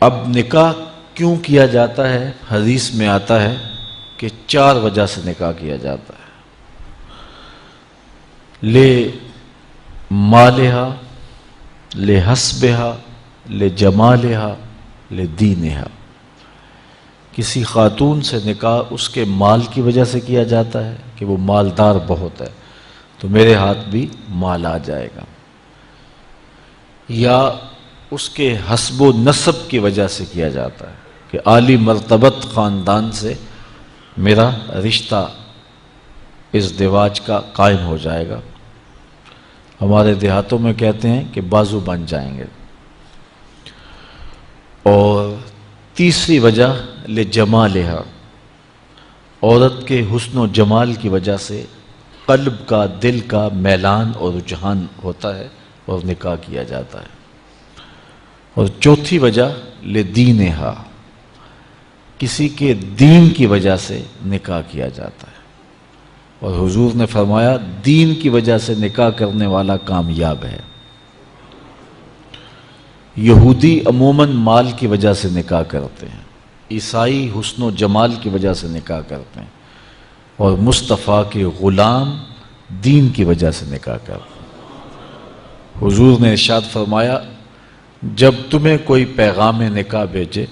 اب نکاح کیوں کیا جاتا ہے؟ حدیث میں آتا ہے کہ 4 وجہ سے نکاح کیا جاتا ہے۔ لے مالہا، لے حسبہا، لے جمالہا، لے دینہا۔ کسی خاتون سے نکاح اس کے مال کی وجہ سے کیا جاتا ہے کہ وہ مالدار بہت ہے تو میرے ہاتھ بھی مال آ جائے گا، یا اس کے حسب و نسب کی وجہ سے کیا جاتا ہے کہ عالی مرتبت خاندان سے میرا رشتہ ازدواج کا قائم ہو جائے گا۔ ہمارے دیہاتوں میں کہتے ہیں کہ بازو بن جائیں گے۔ اور تیسری وجہ لجمالہا، عورت کے حسن و جمال کی وجہ سے قلب کا، دل کا میلان اور رجحان ہوتا ہے اور نکاح کیا جاتا ہے۔ اور چوتھی وجہ لدینہا، کسی کے دین کی وجہ سے نکاح کیا جاتا ہے، اور حضور نے فرمایا دین کی وجہ سے نکاح کرنے والا کامیاب ہے۔ یہودی عموماً مال کی وجہ سے نکاح کرتے ہیں، عیسائی حسن و جمال کی وجہ سے نکاح کرتے ہیں، اور مصطفیٰ کے غلام دین کی وجہ سے نکاح کرتے ہیں۔ حضور نے ارشاد فرمایا جب تمہیں کوئی پیغام نکاح بھیجے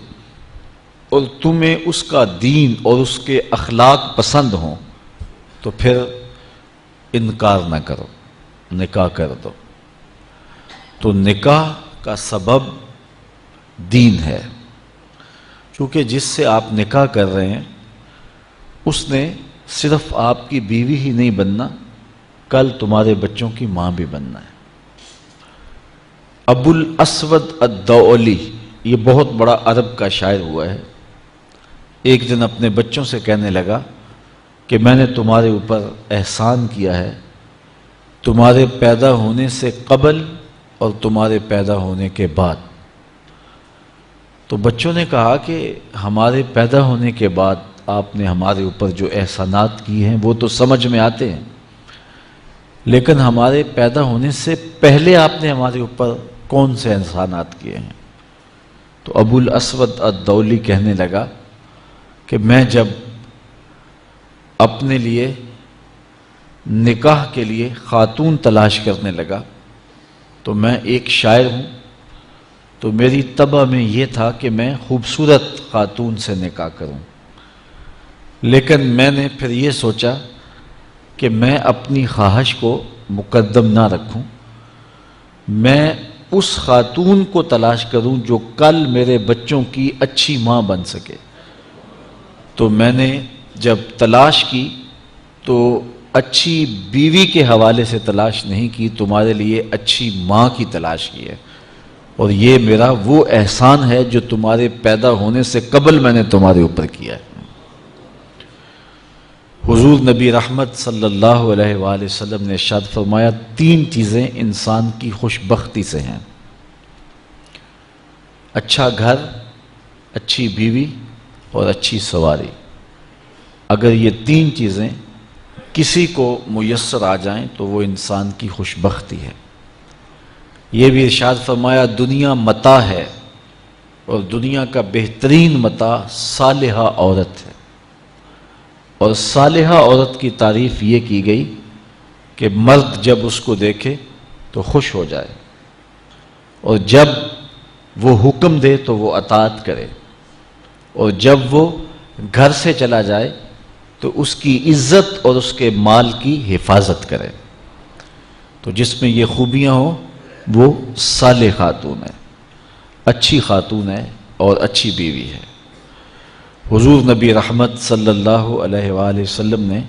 اور تمہیں اس کا دین اور اس کے اخلاق پسند ہوں تو پھر انکار نہ کرو، نکاح کر دو۔ تو نکاح کا سبب دین ہے، چونکہ جس سے آپ نکاح کر رہے ہیں اس نے صرف آپ کی بیوی ہی نہیں بننا، کل تمہارے بچوں کی ماں بھی بننا ہے۔ ابو الاسود الدؤلی، یہ بہت بڑا عرب کا شاعر ہوا ہے، ایک دن اپنے بچوں سے کہنے لگا کہ میں نے تمہارے اوپر احسان کیا ہے، تمہارے پیدا ہونے سے قبل اور تمہارے پیدا ہونے کے بعد۔ تو بچوں نے کہا کہ ہمارے پیدا ہونے کے بعد آپ نے ہمارے اوپر جو احسانات کیے ہیں وہ تو سمجھ میں آتے ہیں، لیکن ہمارے پیدا ہونے سے پہلے آپ نے ہمارے اوپر کون سے احسانات کیے ہیں؟ تو ابو الاسود الدؤلی کہنے لگا کہ میں جب اپنے لیے نکاح کے لیے خاتون تلاش کرنے لگا تو میں ایک شاعر ہوں، تو میری طبع میں یہ تھا کہ میں خوبصورت خاتون سے نکاح کروں، لیکن میں نے پھر یہ سوچا کہ میں اپنی خواہش کو مقدم نہ رکھوں، میں اس خاتون کو تلاش کروں جو کل میرے بچوں کی اچھی ماں بن سکے۔ تو میں نے جب تلاش کی تو اچھی بیوی کے حوالے سے تلاش نہیں کی، تمہارے لیے اچھی ماں کی تلاش کی ہے، اور یہ میرا وہ احسان ہے جو تمہارے پیدا ہونے سے قبل میں نے تمہارے اوپر کیا ہے۔ حضور نبی رحمت صلی اللہ علیہ وآلہ وسلم نے ارشاد فرمایا 3 چیزیں انسان کی خوش بختی سے ہیں: اچھا گھر، اچھی بیوی اور اچھی سواری۔ اگر یہ 3 چیزیں کسی کو میسر آ جائیں تو وہ انسان کی خوش بختی ہے۔ یہ بھی ارشاد فرمایا دنیا متاع ہے اور دنیا کا بہترین متاع صالحہ عورت ہے، اور صالحہ عورت کی تعریف یہ کی گئی کہ مرد جب اس کو دیکھے تو خوش ہو جائے، اور جب وہ حکم دے تو وہ اطاعت کرے، اور جب وہ گھر سے چلا جائے تو اس کی عزت اور اس کے مال کی حفاظت کرے۔ تو جس میں یہ خوبیاں ہوں وہ صالح خاتون ہے، اچھی خاتون ہے اور اچھی بیوی ہے۔ حضور نبی رحمت صلی اللہ علیہ وآلہ وسلم نے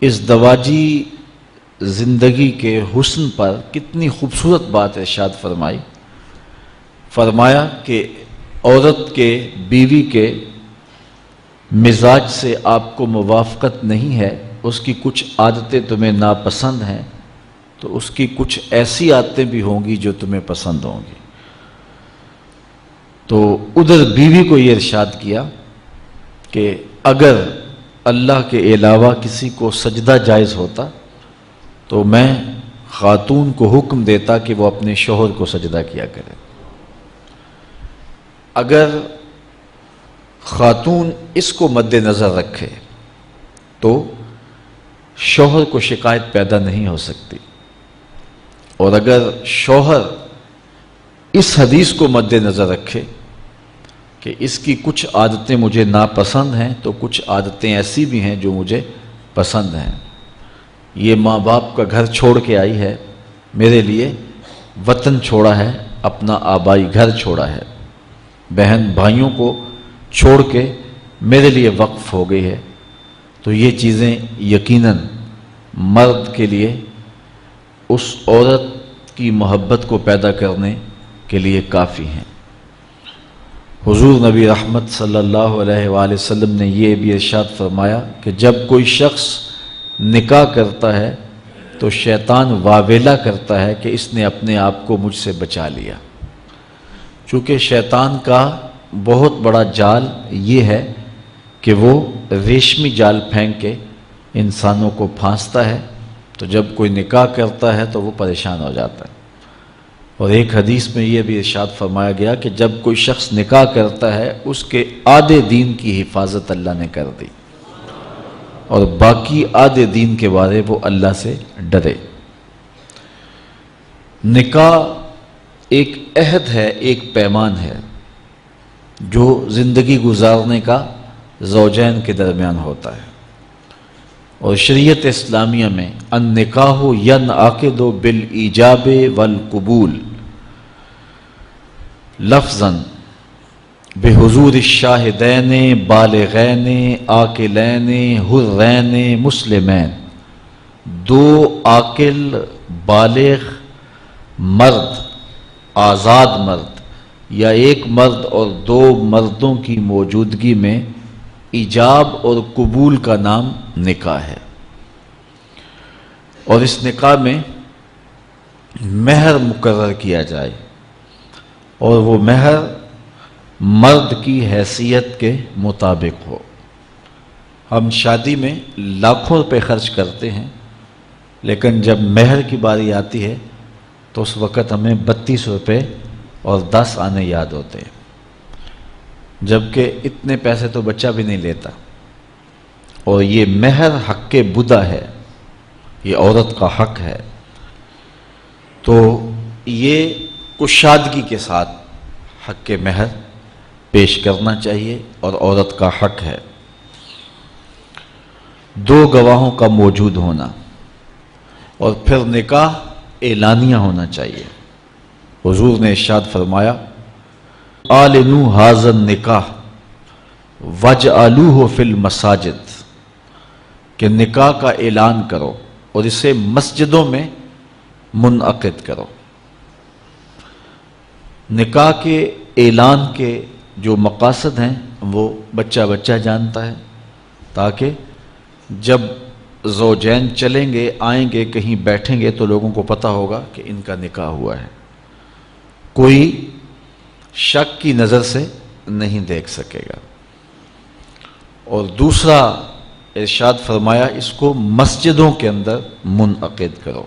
اس ازدواجی زندگی کے حسن پر کتنی خوبصورت بات ارشاد فرمائی۔ فرمایا کہ عورت کے، بیوی کے مزاج سے آپ کو موافقت نہیں ہے، اس کی کچھ عادتیں تمہیں ناپسند ہیں، تو اس کی کچھ ایسی عادتیں بھی ہوں گی جو تمہیں پسند ہوں گی۔ تو ادھر بیوی کو یہ ارشاد کیا کہ اگر اللہ کے علاوہ کسی کو سجدہ جائز ہوتا تو میں خاتون کو حکم دیتا کہ وہ اپنے شوہر کو سجدہ کیا کرے۔ اگر خاتون اس کو مد نظر رکھے تو شوہر کو شکایت پیدا نہیں ہو سکتی، اور اگر شوہر اس حدیث کو مد نظر رکھے کہ اس کی کچھ عادتیں مجھے ناپسند ہیں تو کچھ عادتیں ایسی بھی ہیں جو مجھے پسند ہیں، یہ ماں باپ کا گھر چھوڑ کے آئی ہے، میرے لیے وطن چھوڑا ہے، اپنا آبائی گھر چھوڑا ہے، بہن بھائیوں کو چھوڑ کے میرے لیے وقف ہو گئی ہے، تو یہ چیزیں یقیناً مرد کے لیے اس عورت کی محبت کو پیدا کرنے کے لیے کافی ہیں۔ حضور نبی رحمت صلی اللہ علیہ وآلہ وسلم نے یہ بھی ارشاد فرمایا کہ جب کوئی شخص نکاح کرتا ہے تو شیطان واویلا کرتا ہے کہ اس نے اپنے آپ کو مجھ سے بچا لیا، چونکہ شیطان کا بہت بڑا جال یہ ہے کہ وہ ریشمی جال پھینک کے انسانوں کو پھانستا ہے، تو جب کوئی نکاح کرتا ہے تو وہ پریشان ہو جاتا ہے۔ اور ایک حدیث میں یہ بھی ارشاد فرمایا گیا کہ جب کوئی شخص نکاح کرتا ہے اس کے آدھے دین کی حفاظت اللہ نے کر دی، اور باقی آدھے دین کے بارے وہ اللہ سے ڈرے۔ نکاح ایک عہد ہے، ایک پیمان ہے جو زندگی گزارنے کا زوجین کے درمیان ہوتا ہے، اور شریعت اسلامیہ میں النکاح ینعقد بالایجاب والقبول لفظاً بحضور الشاہدین بالغین عاقلین حرین مسلمین، دو عاقل بالغ مرد، آزاد مرد، یا ایک مرد اور دو مردوں کی موجودگی میں ایجاب اور قبول کا نام نکاح ہے۔ اور اس نکاح میں مہر مقرر کیا جائے، اور وہ مہر مرد کی حیثیت کے مطابق ہو۔ ہم شادی میں لاکھوں روپے خرچ کرتے ہیں، لیکن جب مہر کی باری آتی ہے تو اس وقت ہمیں 32 روپے اور 10 آنے یاد ہوتے ہیں، جبکہ اتنے پیسے تو بچہ بھی نہیں لیتا۔ اور یہ مہر حق بدہ ہے، یہ عورت کا حق ہے، تو یہ کشادگی کے ساتھ حق مہر پیش کرنا چاہیے، اور عورت کا حق ہے۔ دو گواہوں کا موجود ہونا، اور پھر نکاح اعلانیہ ہونا چاہیے۔ حضور نے ارشاد فرمایا اعلنوا ھذا النکاح واجعلوہ فی المساجد، کہ نکاح کا اعلان کرو اور اسے مسجدوں میں منعقد کرو۔ نکاح کے اعلان کے جو مقاصد ہیں وہ بچہ بچہ جانتا ہے، تاکہ جب زوجین چلیں گے آئیں گے کہیں بیٹھیں گے تو لوگوں کو پتہ ہوگا کہ ان کا نکاح ہوا ہے، کوئی شک کی نظر سے نہیں دیکھ سکے گا۔ اور دوسرا ارشاد فرمایا اس کو مسجدوں کے اندر منعقد کرو،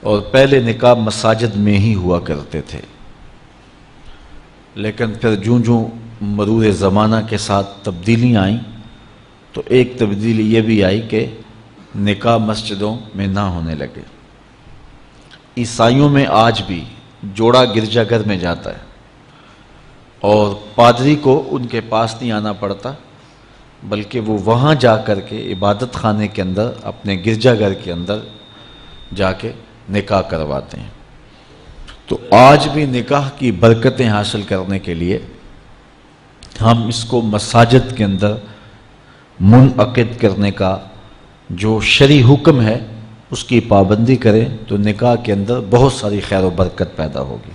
اور پہلے نکاح مساجد میں ہی ہوا کرتے تھے، لیکن پھر جوں جوں مرور زمانہ کے ساتھ تبدیلیاں آئیں تو ایک تبدیلی یہ بھی آئی کہ نکاح مسجدوں میں نہ ہونے لگے۔ عیسائیوں میں آج بھی جوڑا گرجا گھر میں جاتا ہے، اور پادری کو ان کے پاس نہیں آنا پڑتا، بلکہ وہ وہاں جا کر کے عبادت خانے کے اندر اپنے گرجا گھر کے اندر جا کے نکاح کرواتے ہیں۔ تو آج بھی نکاح کی برکتیں حاصل کرنے کے لیے ہم اس کو مساجد کے اندر منعقد کرنے کا جو شرعی حکم ہے اس کی پابندی کریں تو نکاح کے اندر بہت ساری خیر و برکت پیدا ہوگی۔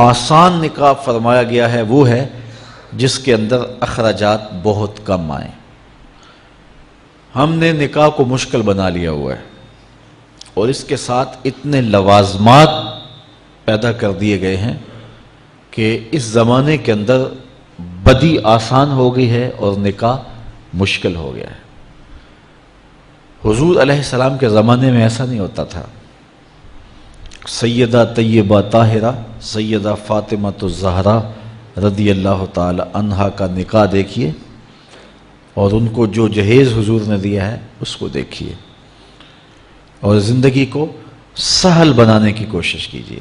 آسان نکاح فرمایا گیا ہے وہ ہے جس کے اندر اخراجات بہت کم آئیں۔ ہم نے نکاح کو مشکل بنا لیا ہوا ہے، اور اس کے ساتھ اتنے لوازمات پیدا کر دیے گئے ہیں کہ اس زمانے کے اندر بدی آسان ہو گئی ہے اور نکاح مشکل ہو گیا ہے۔ حضور علیہ السلام کے زمانے میں ایسا نہیں ہوتا تھا۔ سیدہ طیبہ طاہرہ سیدہ فاطمہ الزہرا رضی اللہ تعالی عنہا کا نکاح دیکھیے اور ان کو جو جہیز حضور نے دیا ہے اس کو دیکھیے اور زندگی کو سہل بنانے کی کوشش کیجیے۔